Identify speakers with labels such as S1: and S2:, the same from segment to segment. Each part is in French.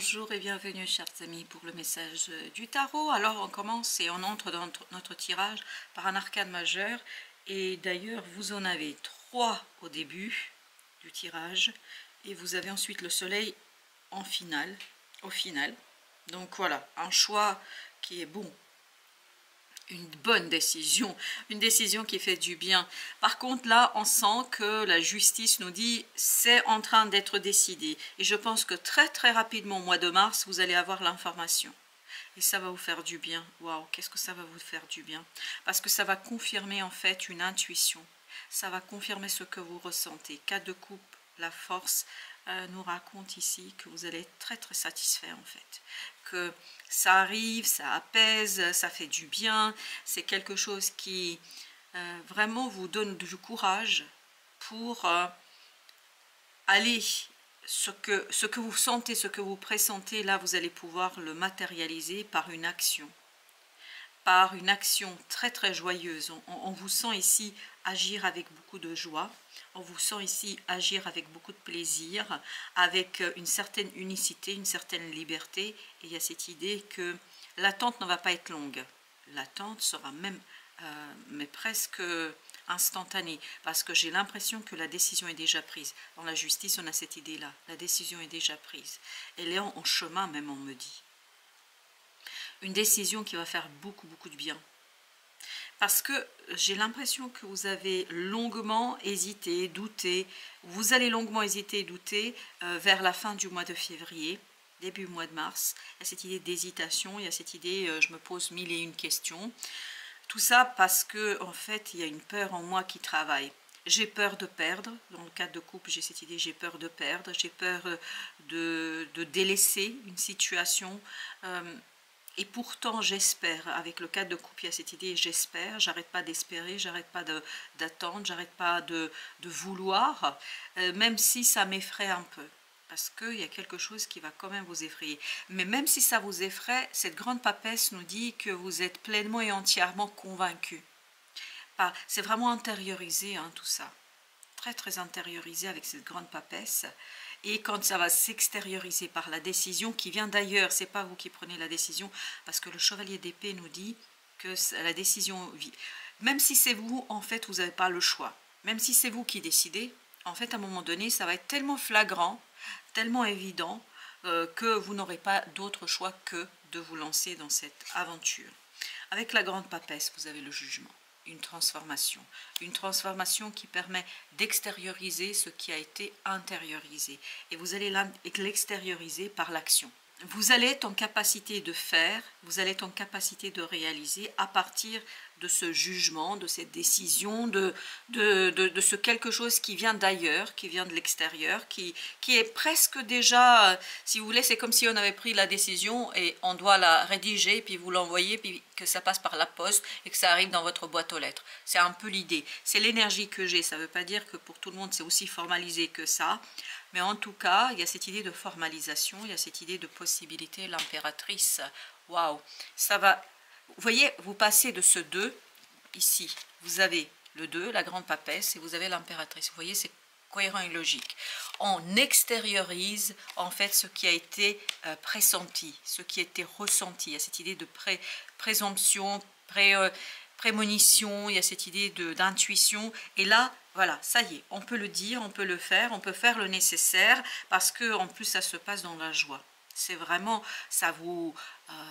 S1: Bonjour et bienvenue chers amis pour le message du tarot. Alors on commence et on entre dans notre tirage par un arcane majeur. Et d'ailleurs vous en avez 3 au début du tirage. Et vous avez ensuite le soleil en finale, au final. Donc voilà, un choix qui est bon. Une bonne décision, une décision qui fait du bien. Par contre, là, on sent que la justice nous dit c'est en train d'être décidé. Et je pense que très rapidement, au mois de mars, vous allez avoir l'information. Et ça va vous faire du bien. Waouh, qu'est-ce que ça va vous faire du bien? Parce que ça va confirmer en fait une intuition. Ça va confirmer ce que vous ressentez. 4 de coupe, la force nous raconte ici que vous allez être très satisfait en fait. Que ça arrive, ça apaise, ça fait du bien. C'est quelque chose qui vraiment vous donne du courage pour aller, ce que vous sentez, ce que vous pressentez, là vous allez pouvoir le matérialiser par une action. Par une action très joyeuse. On vous sent ici agir avec beaucoup de joie. On vous sent ici agir avec beaucoup de plaisir, avec une certaine unicité, une certaine liberté. Et il y a cette idée que l'attente ne va pas être longue. L'attente sera même mais presque instantanée, parce que j'ai l'impression que la décision est déjà prise. Dans la justice, on a cette idée-là. La décision est déjà prise. Elle est en chemin, même on me dit. Une décision qui va faire beaucoup de bien. Parce que j'ai l'impression que vous avez longuement hésité, douté. Vous allez longuement hésiter et douter vers la fin du mois de février, début mois de mars. Il y a cette idée d'hésitation, il y a cette idée je me pose 1001 questions. Tout ça parce que en fait, il y a une peur en moi qui travaille. J'ai peur de perdre. Dans le cadre de couple, j'ai cette idée, j'ai peur de perdre. J'ai peur de délaisser une situation. Et pourtant, j'espère, avec le cadre de couple, il y a cette idée, j'espère, j'arrête pas d'espérer, j'arrête pas d'attendre, j'arrête pas de vouloir, même si ça m'effraie un peu, parce qu'il y a quelque chose qui va quand même vous effrayer. Mais même si ça vous effraie, cette grande papesse nous dit que vous êtes pleinement et entièrement convaincu. C'est vraiment intériorisé, hein, tout ça. Très intériorisé avec cette grande papesse. Et quand ça va s'extérioriser par la décision qui vient d'ailleurs, c'est pas vous qui prenez la décision, parce que le chevalier d'épée nous dit que la décision, même si c'est vous, en fait, vous n'avez pas le choix. Même si c'est vous qui décidez, en fait, à un moment donné, ça va être tellement flagrant, tellement évident, que vous n'aurez pas d'autre choix que de vous lancer dans cette aventure. Avec la grande papesse, vous avez le jugement. Une transformation qui permet d'extérioriser ce qui a été intériorisé. Et vous allez l'extérioriser par l'action. Vous allez être en capacité de faire, vous allez être en capacité de réaliser à partir de ce jugement, de cette décision, de ce quelque chose qui vient d'ailleurs, qui vient de l'extérieur, qui est presque déjà, si vous voulez, c'est comme si on avait pris la décision et on doit la rédiger, puis vous l'envoyez, puis que ça passe par la poste et que ça arrive dans votre boîte aux lettres. C'est un peu l'idée. C'est l'énergie que j'ai. Ça ne veut pas dire que pour tout le monde c'est aussi formalisé que ça. Mais en tout cas, il y a cette idée de formalisation, il y a cette idée de possibilité, l'impératrice. Waouh, ça va. Vous voyez, vous passez de ce 2, ici, vous avez le 2, la grande papesse, et vous avez l'impératrice. Vous voyez, c'est cohérent et logique. On extériorise en fait ce qui a été pressenti, ce qui a été ressenti. Il y a cette idée de présomption, prémonition, il y a cette idée d'intuition. Et là, voilà, ça y est, on peut le dire, on peut le faire, on peut faire le nécessaire, parce que en plus ça se passe dans la joie. C'est vraiment, ça vous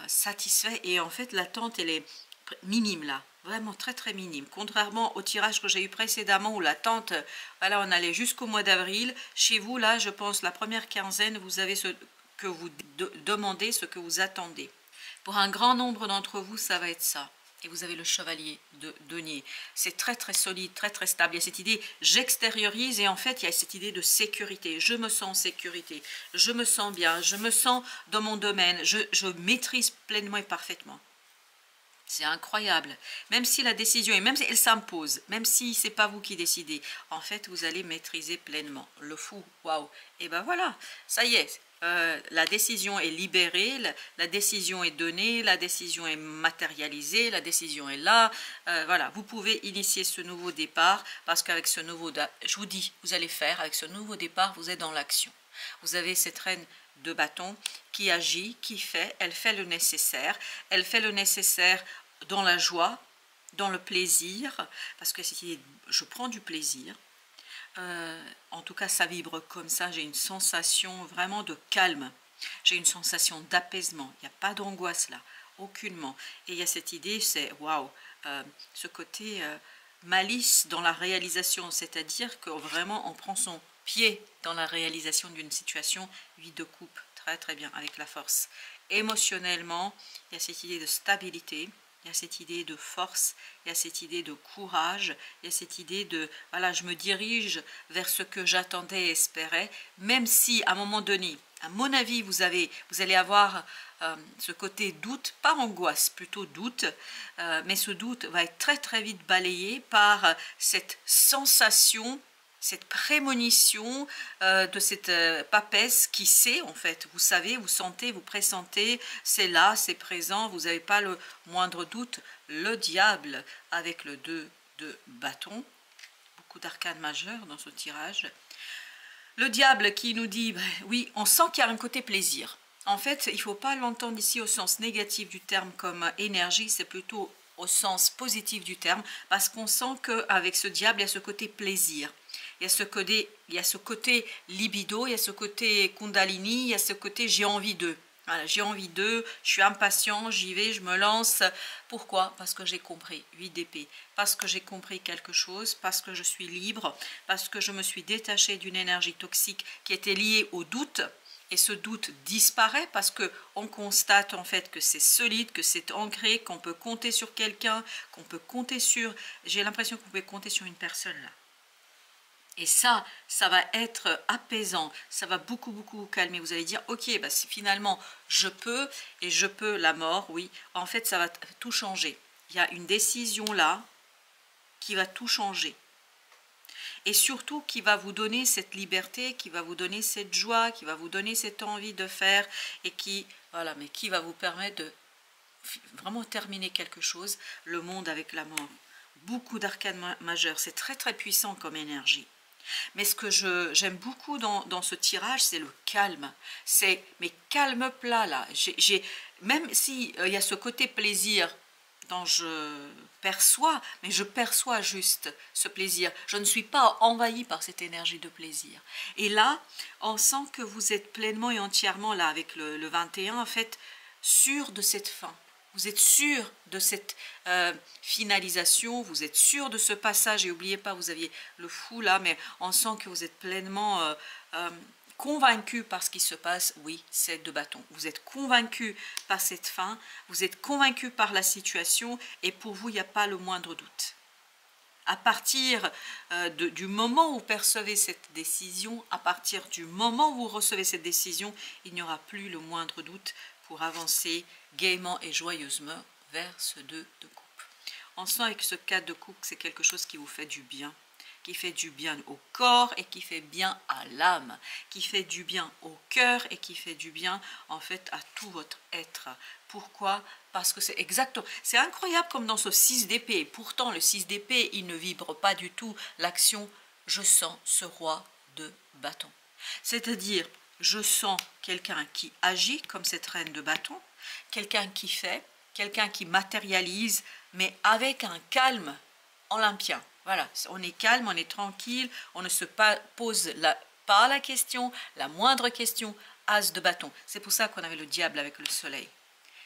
S1: satisfait, et en fait l'attente elle est minime là, vraiment très minime. Contrairement au tirage que j'ai eu précédemment où l'attente, voilà, on allait jusqu'au mois d'avril. Chez vous là, je pense la première quinzaine, vous avez ce que vous demandez, ce que vous attendez. Pour un grand nombre d'entre vous, ça va être ça. Et vous avez le chevalier de denier. C'est très solide, très stable. Il y a cette idée, j'extériorise, et en fait, il y a cette idée de sécurité. Je me sens en sécurité, je me sens bien, je me sens dans mon domaine, je maîtrise pleinement et parfaitement. C'est incroyable. Même si la décision, et même si elle s'impose, même si ce n'est pas vous qui décidez, en fait, vous allez maîtriser pleinement. Le fou, waouh. Et ben voilà, ça y est. La décision est libérée, la décision est donnée, la décision est matérialisée, la décision est là. Voilà, vous pouvez initier ce nouveau départ, parce qu'avec ce nouveau, je vous dis, vous allez faire, avec ce nouveau départ, vous êtes dans l'action. Vous avez cette reine de bâton qui agit, qui fait, elle fait le nécessaire. Elle fait le nécessaire dans la joie, dans le plaisir, parce que je prends du plaisir. En tout cas, ça vibre comme ça, j'ai une sensation vraiment de calme. J'ai une sensation d'apaisement, il n'y a pas d'angoisse là, aucunement. Et il y a cette idée, c'est waouh, ce côté malice dans la réalisation, c'est-à-dire que vraiment on prend son pied dans la réalisation d'une situation. 8 de coupe, très très bien, avec la force. Émotionnellement, il y a cette idée de stabilité, il y a cette idée de force, il y a cette idée de courage, il y a cette idée de, voilà, je me dirige vers ce que j'attendais et espérais, même si à un moment donné, à mon avis, vous allez avoir ce côté doute, pas angoisse, plutôt doute, mais ce doute va être très très vite balayé par cette sensation, cette prémonition de cette papesse qui sait, en fait, vous savez, vous sentez, vous pressentez, c'est là, c'est présent, vous n'avez pas le moindre doute. Le diable avec le 2 de bâton, beaucoup d'arcanes majeures dans ce tirage. Le diable qui nous dit, ben, oui, on sent qu'il y a un côté plaisir. En fait, il ne faut pas l'entendre ici au sens négatif du terme comme énergie, c'est plutôt au sens positif du terme, parce qu'on sent qu'avec ce diable, il y a ce côté plaisir. Il y a ce côté libido, il y a ce côté kundalini, il y a ce côté j'ai envie d'eux. Voilà, j'ai envie d'eux, je suis impatient, j'y vais, je me lance. Pourquoi? Parce que j'ai compris, 8 d'épée. Parce que j'ai compris quelque chose, parce que je suis libre, parce que je me suis détachée d'une énergie toxique qui était liée au doute. Et ce doute disparaît parce qu'on constate en fait que c'est solide, que c'est ancré, qu'on peut compter sur quelqu'un, qu'on peut compter sur... J'ai l'impression qu'on peut compter sur une personne là. Et ça va être apaisant, ça va beaucoup vous calmer. Vous allez dire, ok, bah, si finalement je peux, et je peux la mort, oui, en fait ça va tout changer. Il y a une décision là qui va tout changer. Et surtout qui va vous donner cette liberté, qui va vous donner cette joie, qui va vous donner cette envie de faire, et qui, voilà, mais qui va vous permettre de vraiment terminer quelque chose, le monde avec la mort. Beaucoup d'arcanes majeures, c'est très très puissant comme énergie. Mais ce que j'aime beaucoup dans ce tirage, c'est le calme. C'est mes calmes plats là. Même s'il y a ce côté plaisir dont je perçois, mais je perçois juste ce plaisir. Je ne suis pas envahie par cette énergie de plaisir. Et là, on sent que vous êtes pleinement et entièrement là avec le 21, en fait, sûr de cette fin. Vous êtes sûr de cette finalisation, vous êtes sûr de ce passage, et n'oubliez pas, vous aviez le fou là, mais on sent que vous êtes pleinement convaincu par ce qui se passe. Oui, c'est 2 bâtons. Vous êtes convaincu par cette fin, vous êtes convaincu par la situation, et pour vous, il n'y a pas le moindre doute. À partir du moment où vous percevez cette décision, à partir du moment où vous recevez cette décision, il n'y aura plus le moindre doute pour avancer gaiement et joyeusement vers ce 2 de coupe. On sent avec ce 4 de coupe que c'est quelque chose qui vous fait du bien, qui fait du bien au corps et qui fait bien à l'âme, qui fait du bien au cœur et qui fait du bien en fait à tout votre être. Pourquoi? Parce que c'est exactement, c'est incroyable comme dans ce 6 d'épée. Pourtant le 6 d'épée, il ne vibre pas du tout l'action « je sens ce roi de bâton ». C'est-à-dire, je sens quelqu'un qui agit comme cette reine de bâton, quelqu'un qui fait, quelqu'un qui matérialise, mais avec un calme olympien. Voilà, on est calme, on est tranquille, on ne se pose pas la question, la moindre question, as de bâton. C'est pour ça qu'on avait le diable avec le soleil.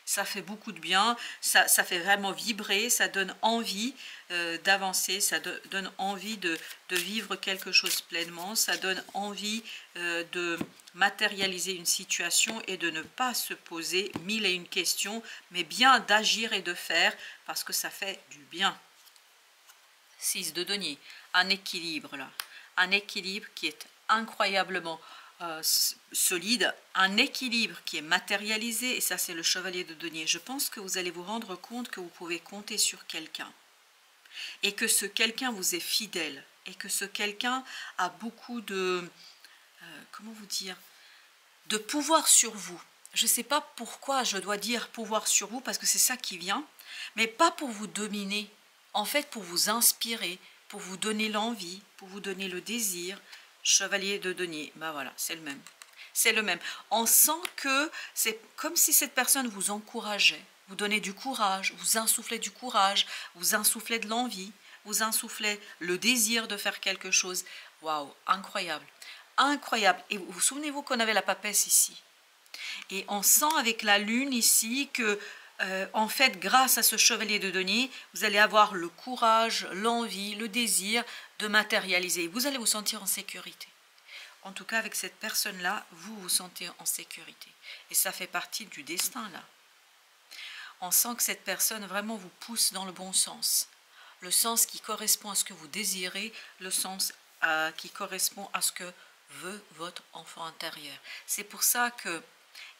S1: Ça fait beaucoup de bien, ça fait vraiment vibrer, ça donne envie d'avancer, ça donne envie de vivre quelque chose pleinement, ça donne envie de matérialiser une situation et de ne pas se poser 1001 questions, mais bien d'agir et de faire parce que ça fait du bien. 6 de denier, un équilibre là, un équilibre qui est incroyablement solide, un équilibre qui est matérialisé, et ça c'est le chevalier de denier. Je pense que vous allez vous rendre compte que vous pouvez compter sur quelqu'un et que ce quelqu'un vous est fidèle et que ce quelqu'un a beaucoup de comment vous dire, de pouvoir sur vous. Je ne sais pas pourquoi je dois dire pouvoir sur vous, parce que c'est ça qui vient, mais pas pour vous dominer, en fait pour vous inspirer, pour vous donner l'envie, pour vous donner le désir. Chevalier de denier, ben voilà, c'est le même. c'est le même. On sent que c'est comme si cette personne vous encourageait, vous donnait du courage, vous insufflait du courage, vous insufflait de l'envie, vous insufflait le désir de faire quelque chose. Waouh, incroyable, incroyable. Et vous souvenez-vous qu'on avait la papesse ici. Et on sent avec la lune ici que, en fait, grâce à ce chevalier de denier, vous allez avoir le courage, l'envie, le désir de matérialiser. Vous allez vous sentir en sécurité. En tout cas, avec cette personne-là, vous vous sentez en sécurité. Et ça fait partie du destin, là. On sent que cette personne vraiment vous pousse dans le bon sens. Le sens qui correspond à ce que vous désirez, le sens qui correspond à ce que veut votre enfant intérieur. C'est pour ça qu'il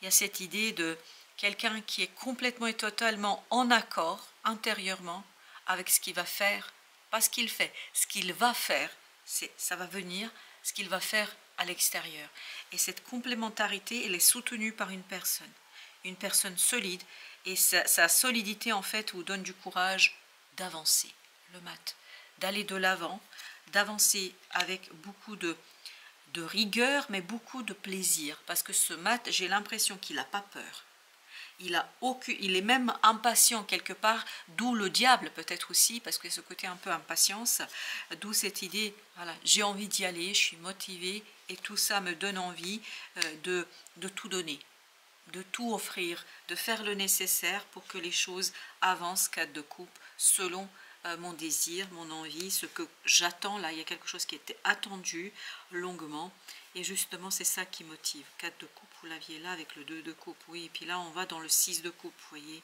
S1: y a cette idée de quelqu'un qui est complètement et totalement en accord intérieurement avec ce qu'il va faire, pas ce qu'il fait, ce qu'il va faire, ça va venir, ce qu'il va faire à l'extérieur. Et cette complémentarité, elle est soutenue par une personne solide, et sa solidité en fait vous donne du courage d'avancer, le mat, d'aller de l'avant, d'avancer avec beaucoup de rigueur, mais beaucoup de plaisir, parce que ce mat, j'ai l'impression qu'il n'a pas peur. Il est même impatient quelque part, d'où le diable peut-être aussi, parce que ce côté un peu impatience, d'où cette idée, voilà, j'ai envie d'y aller, je suis motivée, et tout ça me donne envie de tout donner, de tout offrir, de faire le nécessaire pour que les choses avancent, 4 de coupe, selon mon désir, mon envie, ce que j'attends. Là, il y a quelque chose qui était attendu longuement, et justement c'est ça qui motive. 4 de coupe, vous l'aviez là avec le 2 de coupe, oui, et puis là on va dans le 6 de coupe, vous voyez.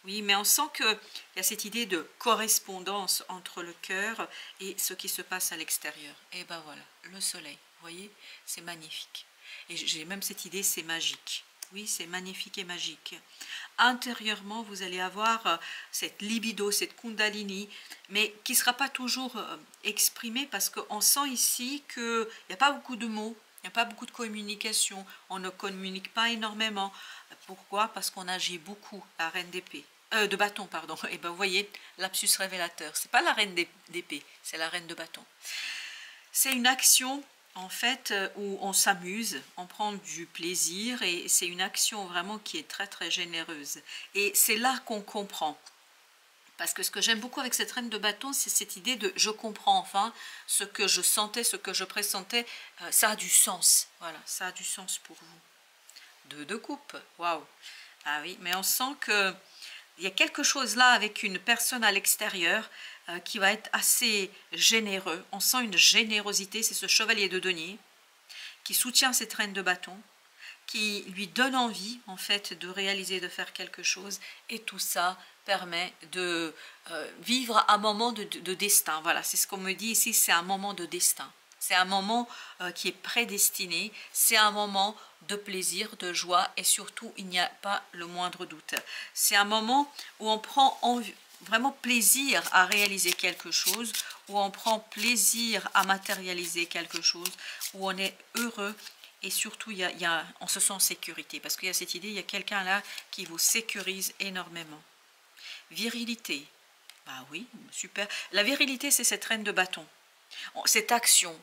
S1: Oui, mais on sent qu'il y a cette idée de correspondance entre le cœur et ce qui se passe à l'extérieur. Et ben voilà, le soleil, vous voyez, c'est magnifique. Et j'ai même cette idée, c'est magique. Oui, c'est magnifique et magique. Intérieurement, vous allez avoir cette libido, cette kundalini, mais qui ne sera pas toujours exprimée, parce qu'on sent ici qu'il n'y a pas beaucoup de mots, il n'y a pas beaucoup de communication, on ne communique pas énormément. Pourquoi? Parce qu'on agit beaucoup, la reine d'épée. De bâton, pardon. Et bien vous voyez, lapsus révélateur. Ce n'est pas la reine d'épée, c'est la reine de bâton. C'est une action en fait où on s'amuse, on prend du plaisir, et c'est une action vraiment qui est très très généreuse. Et c'est là qu'on comprend. Parce que ce que j'aime beaucoup avec cette reine de bâton, c'est cette idée de je comprends enfin ce que je sentais, ce que je pressentais, ça a du sens. Voilà, ça a du sens pour vous. 2 de coupe, waouh. Ah oui, mais on sent que il y a quelque chose là avec une personne à l'extérieur qui va être assez généreux. On sent une générosité, c'est ce chevalier de denier qui soutient cette reine de bâton, qui lui donne envie en fait de réaliser, de faire quelque chose, et tout ça permet de vivre un moment de destin. Voilà, c'est ce qu'on me dit ici, c'est un moment de destin. C'est un moment qui est prédestiné, c'est un moment de plaisir, de joie, et surtout, il n'y a pas le moindre doute. C'est un moment où on prend vraiment plaisir à réaliser quelque chose, où on prend plaisir à matérialiser quelque chose, où on est heureux, et surtout, on se sent en sécurité, parce qu'il y a cette idée, il y a quelqu'un là qui vous sécurise énormément. Virilité, bah oui, super. La virilité, c'est cette reine de bâton, cette action,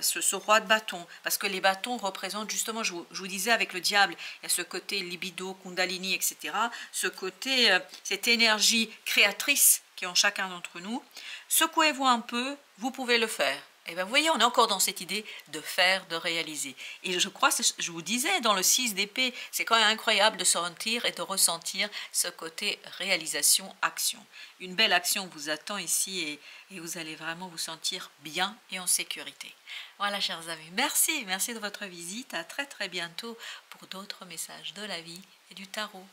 S1: ce roi de bâton, parce que les bâtons représentent justement, je vous disais avec le diable, il y a ce côté libido, kundalini, etc. Ce côté, cette énergie créatrice qui est en chacun d'entre nous. Secouez-vous un peu, vous pouvez le faire. Et bien vous voyez, on est encore dans cette idée de faire, de réaliser. Et je crois, je vous disais, dans le 6 d'épée, c'est quand même incroyable de sentir et de ressentir ce côté réalisation, action. Une belle action vous attend ici, et vous allez vraiment vous sentir bien et en sécurité. Voilà, chers amis, merci de votre visite. À très très bientôt pour d'autres messages de la vie et du tarot.